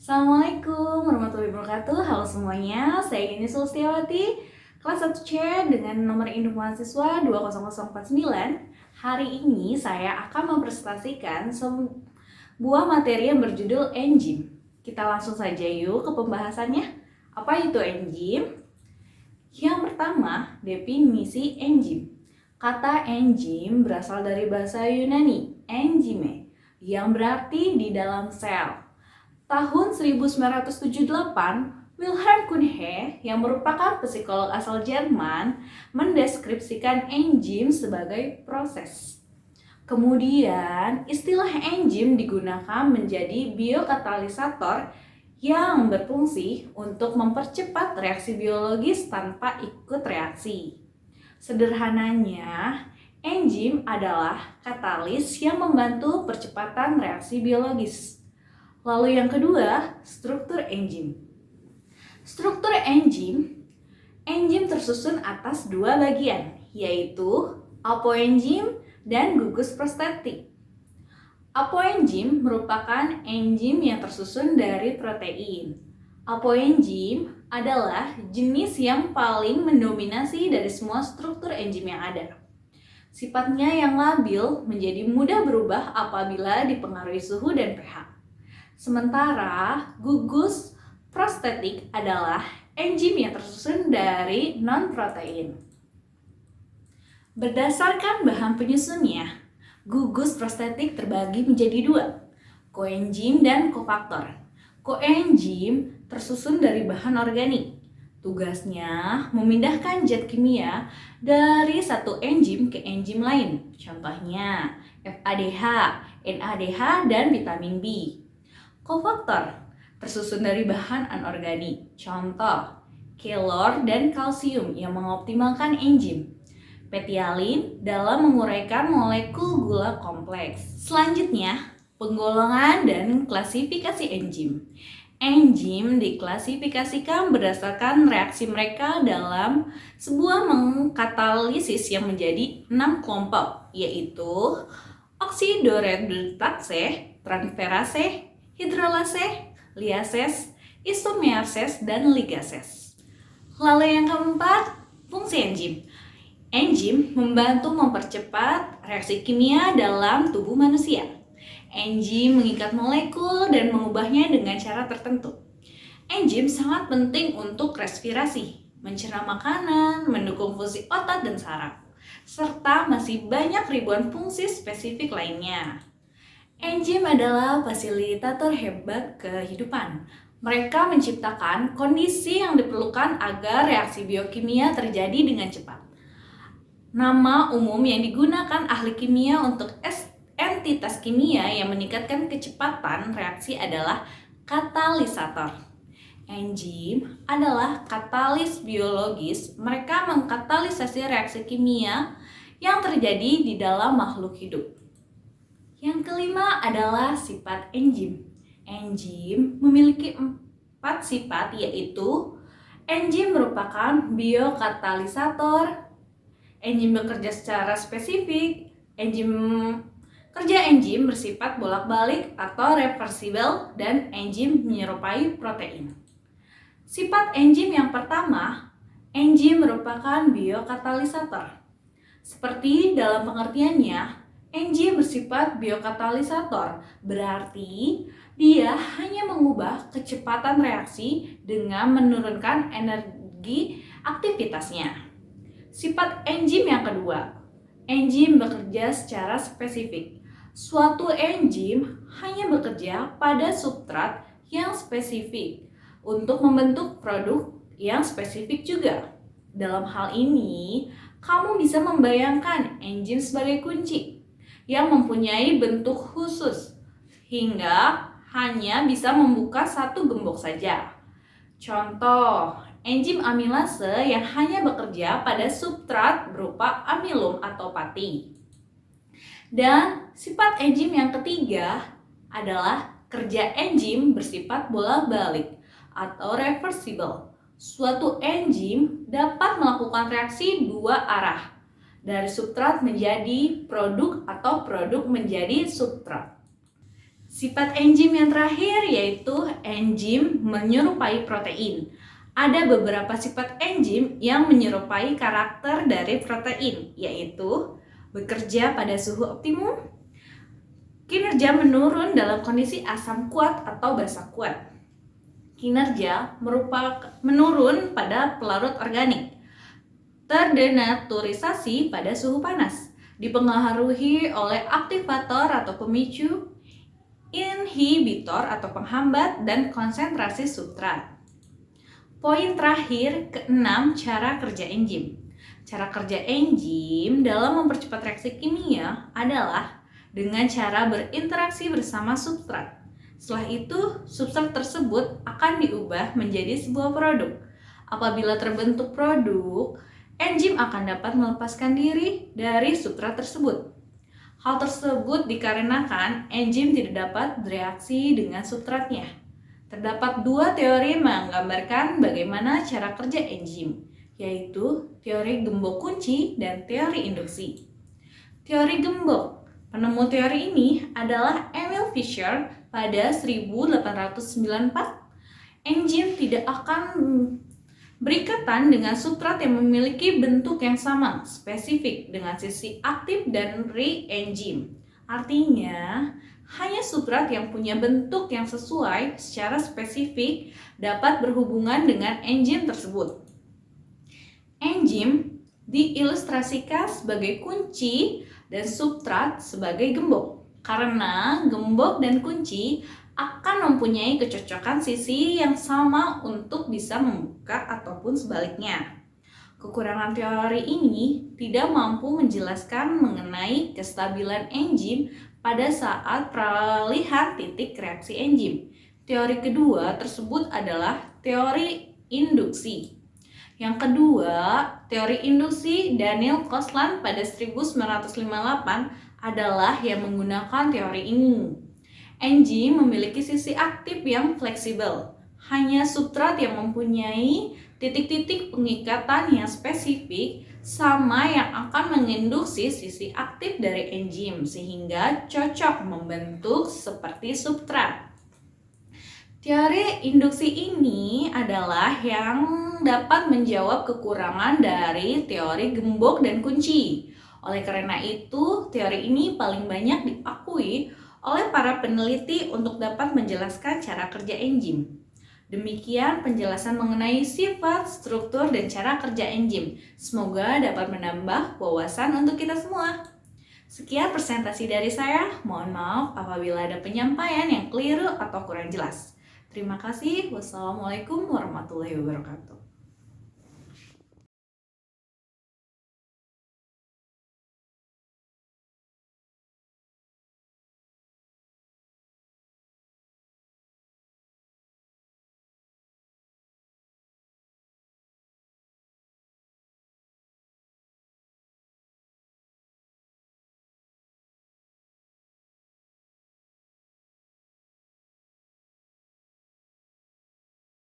Assalamualaikum warahmatullahi wabarakatuh. Halo semuanya, saya Yuni Sulistiawati, kelas 1C dengan nomor induk mahasiswa 20049. Hari ini saya akan mempresentasikan sebuah materi yang berjudul enzim. Kita langsung saja yuk ke pembahasannya. Apa itu enzim? Yang pertama, definisi enzim. Kata enzim berasal dari bahasa Yunani, enzime, yang berarti di dalam sel. Tahun 1978, Wilhelm Kuhnke yang merupakan psikolog asal Jerman mendeskripsikan enzim sebagai proses. Kemudian, istilah enzim digunakan menjadi biokatalisator yang berfungsi untuk mempercepat reaksi biologis tanpa ikut reaksi. Sederhananya, enzim adalah katalis yang membantu percepatan reaksi biologis. Lalu yang kedua, struktur enzim. Struktur enzim tersusun atas dua bagian, yaitu apoenzim dan gugus prostetik. Apoenzim merupakan enzim yang tersusun dari protein. Apoenzim adalah jenis yang paling mendominasi dari semua struktur enzim yang ada. Sifatnya yang labil menjadi mudah berubah apabila dipengaruhi suhu dan pH. Sementara gugus prostetik adalah enzim yang tersusun dari non-protein. Berdasarkan bahan penyusunnya, gugus prostetik terbagi menjadi dua, koenzim dan kofaktor. Koenzim tersusun dari bahan organik. Tugasnya memindahkan zat kimia dari satu enzim ke enzim lain. Contohnya FADH, NADH, dan vitamin B. Kofaktor tersusun dari bahan anorganik, contoh kelor dan kalsium yang mengoptimalkan enzim. Petialin dalam menguraikan molekul gula kompleks. Selanjutnya, penggolongan dan klasifikasi enzim. Enzim diklasifikasikan berdasarkan reaksi mereka dalam sebuah mengkatalisis yang menjadi 6 kelompok, yaitu oksidoreduktase, transferase, hidrolase, liases, isomerase, dan ligases. Lalu yang keempat, fungsi enzim. Enzim membantu mempercepat reaksi kimia dalam tubuh manusia. Enzim mengikat molekul dan mengubahnya dengan cara tertentu. Enzim sangat penting untuk respirasi, mencerna makanan, mendukung fungsi otot dan saraf, serta masih banyak ribuan fungsi spesifik lainnya. Enzim adalah fasilitator hebat kehidupan. Mereka menciptakan kondisi yang diperlukan agar reaksi biokimia terjadi dengan cepat. Nama umum yang digunakan ahli kimia untuk entitas kimia yang meningkatkan kecepatan reaksi adalah katalisator. Enzim adalah katalis biologis. Mereka mengkatalisasi reaksi kimia yang terjadi di dalam makhluk hidup. Yang kelima adalah sifat enzim. Enzim memiliki 4 sifat, yaitu enzim merupakan biokatalisator, enzim bekerja secara spesifik, kerja enzim bersifat bolak-balik atau reversibel, dan enzim menyerupai protein. Sifat enzim yang pertama, enzim merupakan biokatalisator. Seperti dalam pengertiannya, enzim bersifat biokatalisator, berarti dia hanya mengubah kecepatan reaksi dengan menurunkan energi aktivitasnya. Sifat enzim yang kedua, enzim bekerja secara spesifik. Suatu enzim hanya bekerja pada substrat yang spesifik untuk membentuk produk yang spesifik juga. Dalam hal ini, kamu bisa membayangkan enzim sebagai kunci yang mempunyai bentuk khusus, hingga hanya bisa membuka satu gembok saja. Contoh, enzim amilase yang hanya bekerja pada substrat berupa amilum atau pati. Dan sifat enzim yang ketiga adalah kerja enzim bersifat bolak-balik atau reversible. Suatu enzim dapat melakukan reaksi dua arah, dari substrat menjadi produk atau produk menjadi substrat. Sifat enzim yang terakhir yaitu enzim menyerupai protein. Ada beberapa sifat enzim yang menyerupai karakter dari protein, yaitu bekerja pada suhu optimum, kinerja menurun dalam kondisi asam kuat atau basa kuat, kinerja menurun pada pelarut organik, terdenaturisasi pada suhu panas, dipengaruhi oleh aktivator atau pemicu, inhibitor atau penghambat, dan konsentrasi substrat. Poin terakhir, keenam, cara kerja enzim. Cara kerja enzim dalam mempercepat reaksi kimia adalah dengan cara berinteraksi bersama substrat. Setelah itu, substrat tersebut akan diubah menjadi sebuah produk. Apabila terbentuk produk, enzim akan dapat melepaskan diri dari substrat tersebut. Hal tersebut dikarenakan enzim tidak dapat bereaksi dengan substratnya. Terdapat dua teori menggambarkan bagaimana cara kerja enzim, yaitu teori gembok kunci dan teori induksi. Teori gembok, penemu teori ini adalah Emil Fischer pada 1894. Enzim tidak akan berikatan dengan substrat yang memiliki bentuk yang sama, spesifik dengan sisi aktif dari enzim. Artinya, hanya substrat yang punya bentuk yang sesuai secara spesifik dapat berhubungan dengan enzim tersebut. Enzim diilustrasikan sebagai kunci dan substrat sebagai gembok. Karena gembok dan kunci akan mempunyai kecocokan sisi yang sama untuk bisa membuka ataupun sebaliknya. Kekurangan teori ini tidak mampu menjelaskan mengenai kestabilan enzim pada saat peralihan titik reaksi enzim. Teori kedua tersebut adalah teori induksi. Yang kedua, teori induksi Daniel Koslan pada 1958 adalah yang menggunakan teori ini. Enzim memiliki sisi aktif yang fleksibel. Hanya substrat yang mempunyai titik-titik pengikatan yang spesifik sama yang akan menginduksi sisi aktif dari enzim sehingga cocok membentuk seperti substrat. Teori induksi ini adalah yang dapat menjawab kekurangan dari teori gembok dan kunci. Oleh karena itu, teori ini paling banyak diakui oleh para peneliti untuk dapat menjelaskan cara kerja enzim. Demikian penjelasan mengenai sifat, struktur, dan cara kerja enzim. Semoga dapat menambah wawasan untuk kita semua. Sekian presentasi dari saya. Mohon maaf apabila ada penyampaian yang keliru atau kurang jelas. Terima kasih. Wassalamualaikum warahmatullahi wabarakatuh.